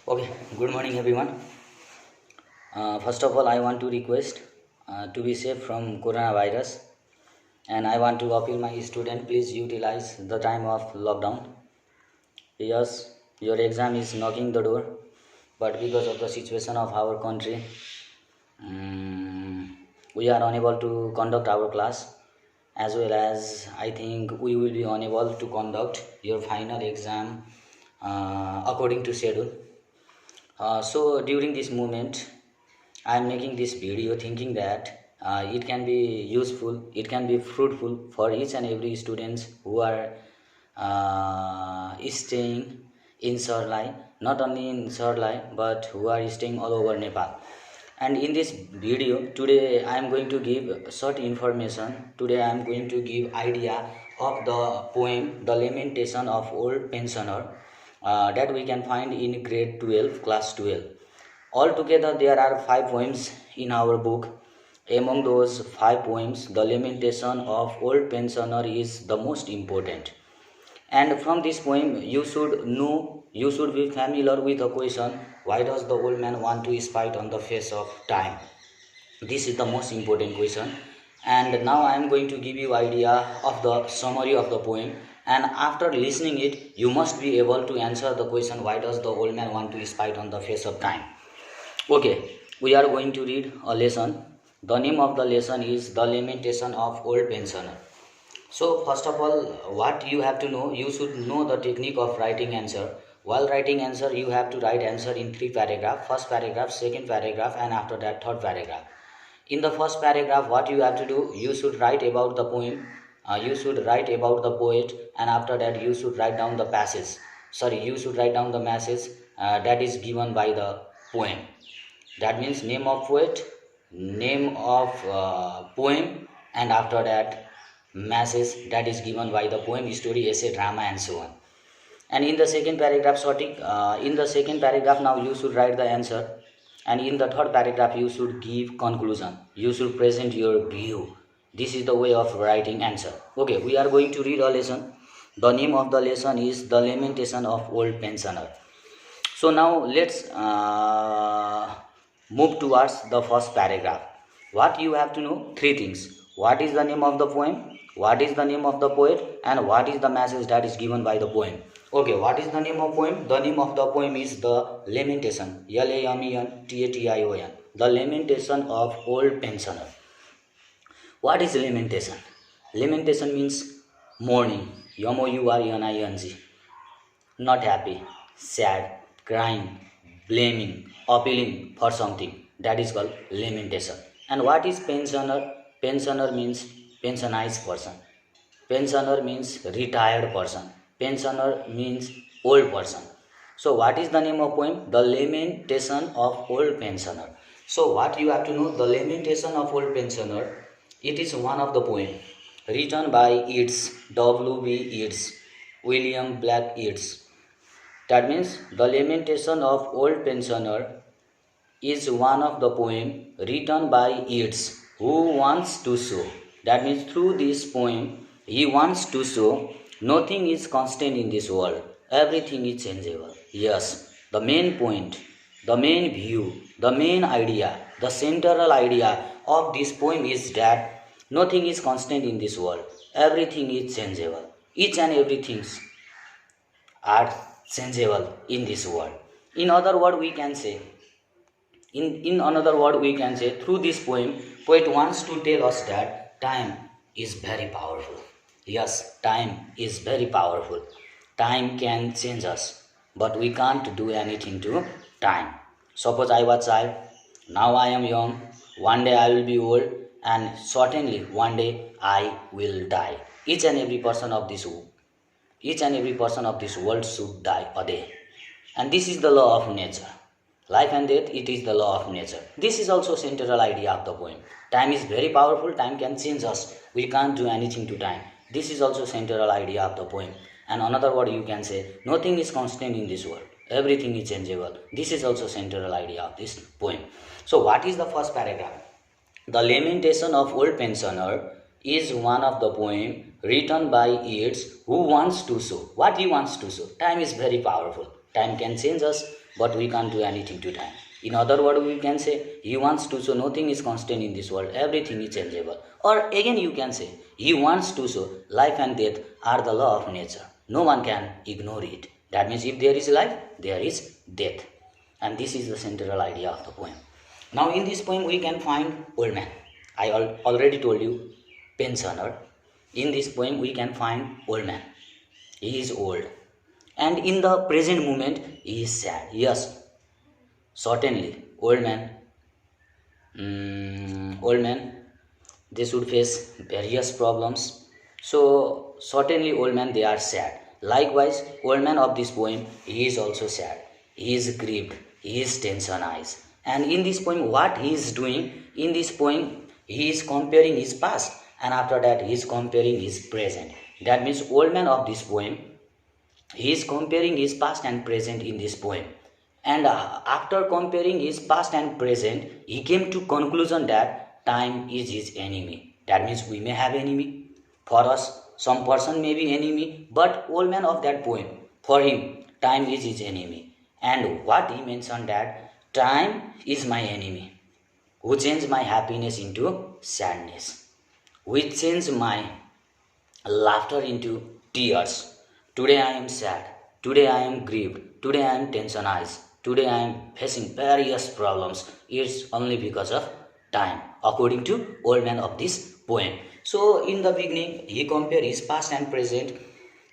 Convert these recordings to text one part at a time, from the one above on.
Okay, good morning everyone. First of all, I want to request to be safe from coronavirus, and I want to appeal my student, please utilize the time of lockdown. Yes, your exam is knocking the door, but because of the situation of our country, we are unable to conduct our class, as well as I think we will be unable to conduct your final exam according to schedule. So during this moment, I am making this video thinking that it can be useful, it can be fruitful for each and every students who are staying in Sarlai, not only in Sarlai but who are staying all over Nepal. And in this video today I am going to give short information. Today I am going to give idea of the poem The Lamentation of Old Pensioner that we can find in grade 12, class 12. Altogether, there are 5 poems in our book. Among those 5 poems, The Lamentation of Old Pensioner is the most important. And from this poem, you should know, you should be familiar with the question, why does the old man want to spite on the face of time? This is the most important question. And now I am going to give you idea of the summary of the poem. And after listening it, you must be able to answer the question, why does the old man want to spite on the face of time? Okay, we are going to read a lesson. The name of the lesson is The Lamentation of Old Pensioner. So first of all, what you have to know, you should know the technique of writing answer. While writing answer, you have to write answer in 3 paragraphs. First paragraph, second paragraph, and after that third paragraph. In the first paragraph, what you have to do, you should write about the poem, you should write about the poet, and after that you should write down the passage. Sorry, you should write down the message that is given by the poem. That means name of poet, name of poem, and after that message that is given by the poem, story, essay, drama, and so on. And in the second paragraph, in the second paragraph now you should write the answer, and in the third paragraph you should give conclusion, you should present your view. This is the way of writing answer. Okay, we are going to read a lesson. The name of the lesson is The Lamentation of Old Pensioner. So now let's move towards the first paragraph. What you have to know? 3 things. What is the name of the poem? What is the name of the poet? And what is the message that is given by the poem? Okay, what is the name of poem? The name of the poem is The Lamentation. Lamentation. The Lamentation of Old Pensioner. What is lamentation? Lamentation means mourning. Mouring. Not happy, sad, crying, blaming, appealing for something. That is called lamentation. And what is pensioner? Pensioner means pensionized person. Pensioner means retired person. Pensioner means old person. So what is the name of poem? The Lamentation of Old Pensioner. So what you have to know, The Lamentation of Old Pensioner, it is one of the poem written by Yeats, W.B. Yeats, William Black Yeats. That means The Lamentation of Old Pensioner is one of the poem written by Yeats, who wants to show. That means through this poem, he wants to show nothing is constant in this world. Everything is changeable. Yes, the main point, the main view, the main idea, the central idea of this poem is that nothing is constant in this world. Everything is changeable. Each and everything are changeable in this world. In other word, we can say, in another word, we can say, through this poem, poet wants to tell us that time is very powerful. Yes, time is very powerful. Time can change us, but we can't do anything to time. Suppose I was child, now I am young, one day I will be old, and certainly one day I will die. Each and every person of this world should die a day. And this is the law of nature. Life and death, it is the law of nature. This is also central idea of the poem. Time is very powerful, time can change us. We can't do anything to time. This is also central idea of the poem. And another word you can say, nothing is constant in this world. Everything is changeable. This is also central idea of this poem. So what is the first paragraph? The Lamentation of Old Pensioner is one of the poem written by Yeats, who wants to show. What he wants to show? Time is very powerful. Time can change us, but we can't do anything to time. In other words, we can say he wants to show nothing is constant in this world, everything is changeable. Or again, you can say he wants to show life and death are the law of nature. No one can ignore it. That means if there is life, there is death. And this is the central idea of the poem. Now, in this poem, we can find old man. I already told you, pensioner. In this poem, we can find old man. He is old. And in the present moment, he is sad. Yes, certainly, old man, they should face various problems. So, certainly, old man, they are sad. Likewise, old man of this poem, he is also sad. He is grieved. He is tensionized. And in this poem, what he is doing, in this poem, he is comparing his past. And after that, he is comparing his present. That means, old man of this poem, he is comparing his past and present in this poem. And after comparing his past and present, he came to conclusion that time is his enemy. That means we may have enemy. For us, some person may be enemy, but old man of that poem, for him, time is his enemy. And what he mentioned that time is my enemy, who changed my happiness into sadness, which changed my laughter into tears. Today I am sad. Today I am grieved. Today I am tensionized. Today I am facing various problems. It's only because of time, according to old man of this poem. So in the beginning, he compared his past and present.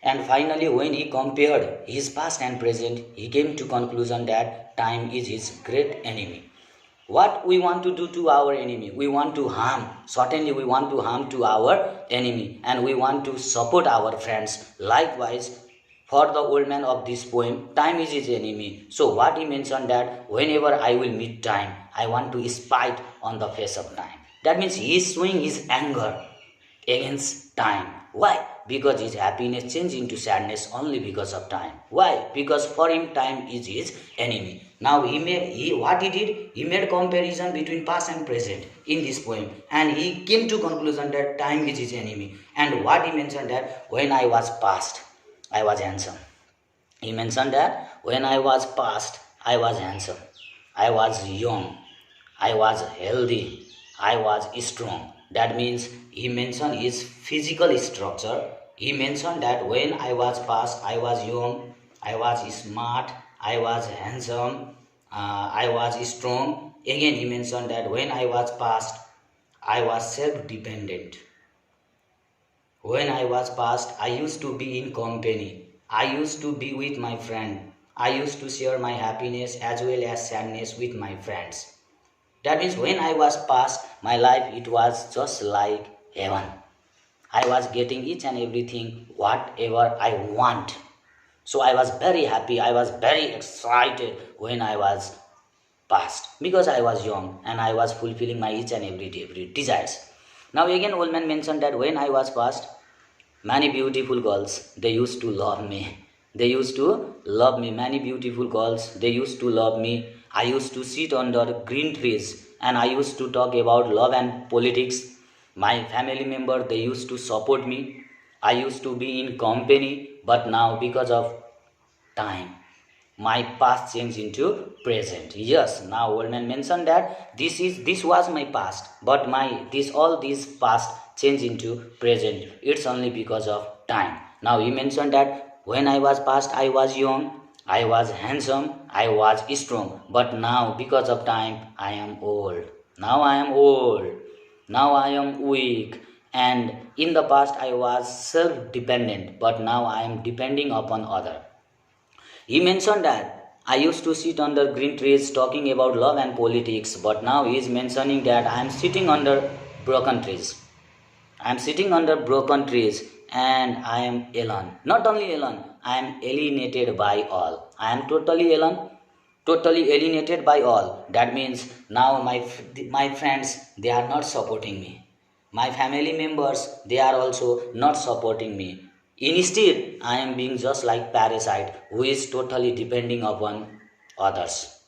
And finally, when he compared his past and present, he came to conclusion that time is his great enemy. What we want to do to our enemy? We want to harm. Certainly, we want to harm to our enemy, and we want to support our friends. Likewise, for the old man of this poem, time is his enemy. So what he mentioned that whenever I will meet time, I want to spite on the face of time. That means he is showing his anger against time. Why? Because his happiness changed into sadness only because of time. Why? Because for him time is his enemy. Now what he did, he made comparison between past and present in this poem, and he came to conclusion that time is his enemy. And what he mentioned that when I was past, I was handsome. He mentioned that when I was past, I was handsome. I was young. I was healthy. I was strong. That means he mentioned his physical structure. He mentioned that when I was past, I was young, I was smart, I was handsome, I was strong. Again, he mentioned that when I was past, I was self-dependent. When I was past, I used to be in company. I used to be with my friend. I used to share my happiness as well as sadness with my friends. That means when I was past, my life, it was just like heaven. I was getting each and everything, whatever I want. So I was very happy, I was very excited when I was past, because I was young and I was fulfilling my each and every desires. Now again, old man mentioned that when I was past, many beautiful girls, they used to love me. They used to love me. Many beautiful girls, they used to love me. I used to sit under green trees and I used to talk about love and politics. My family member, they used to support me. I used to be in company, but now because of time, my past changed into present. Yes, now old man mentioned that this was my past, but all these past changed into present. It's only because of time. Now he mentioned that when I was past, I was young, I was handsome, I was strong, but now because of time, I am old. Now I am old. Now I am weak. And in the past, I was self-dependent, but now I am depending upon other. He mentioned that I used to sit under green trees talking about love and politics, but now he is mentioning that I am sitting under broken trees. I am sitting under broken trees and I am alone. Not only alone, I am alienated by all. I am totally alone, totally alienated by all. That means now my friends, they are not supporting me. My family members, they are also not supporting me. Instead, I am being just like parasite who is totally depending upon others.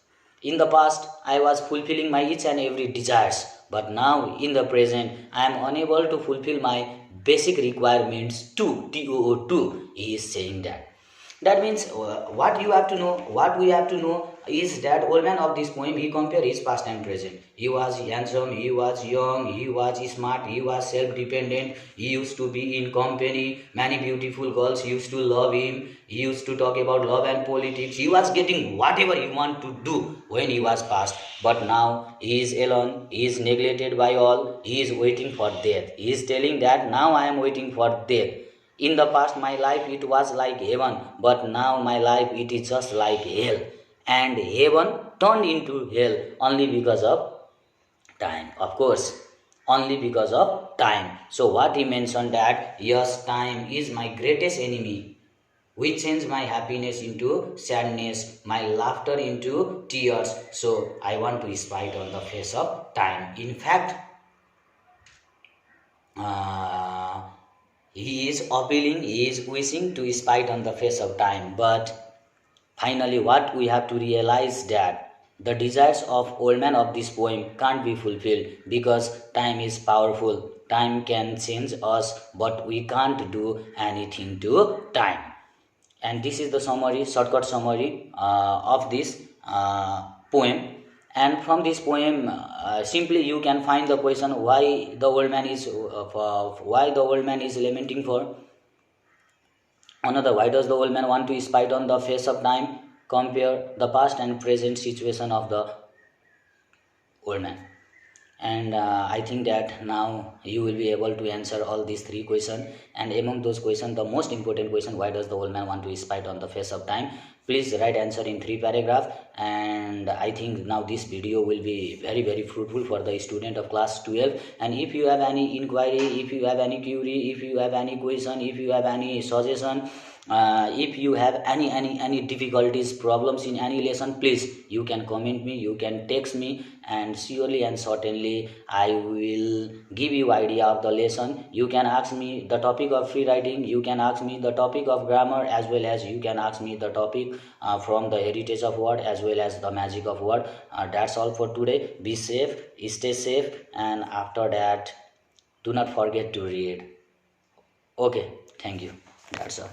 In the past, I was fulfilling my each and every desires, but now in the present, I am unable to fulfill my basic requirements too. He is saying that. That means what we have to know is that old man of this poem, he compare his past and present. He was handsome, he was young, he was smart, he was self-dependent, he used to be in company, many beautiful girls used to love him, he used to talk about love and politics, he was getting whatever he want to do when he was past. But now he is alone, he is neglected by all, he is waiting for death. He is telling that now I am waiting for death. In the past, my life it was like heaven, but now my life it is just like hell. And heaven turned into hell only because of time, of course, only because of time. So what he mentioned that yes, time is my greatest enemy, which change my happiness into sadness, my laughter into tears. So I want to spite on the face of time. In fact, uh, he is appealing, he is wishing to spite on the face of time. But finally, what we have to realize that the desires of old man of this poem can't be fulfilled because time is powerful. Time can change us, but we can't do anything to time. And this is the summary, shortcut summary of this poem. And from this poem, simply you can find the question why the old man is lamenting for another. Why does the old man want to spite on the face of time? Compare the past and present situation of the old man. And I think that now you will be able to answer all these three questions. And among those questions, the most important question, why does the old man want to spite on the face of time? Please write answer in 3 paragraphs. And I think now this video will be very very fruitful for the student of class 12. And if you have any inquiry, if you have any query, if you have any question, if you have any suggestion, if you have any difficulties, problems in any lesson, please you can comment me, you can text me, and surely and certainly I will give you idea of the lesson. You can ask me the topic of free writing, you can ask me the topic of grammar, as well as you can ask me the topic from the heritage of word as well as the magic of word. That's all for today. Be safe, stay safe, and after that, do not forget to read. Okay, thank you. That's all.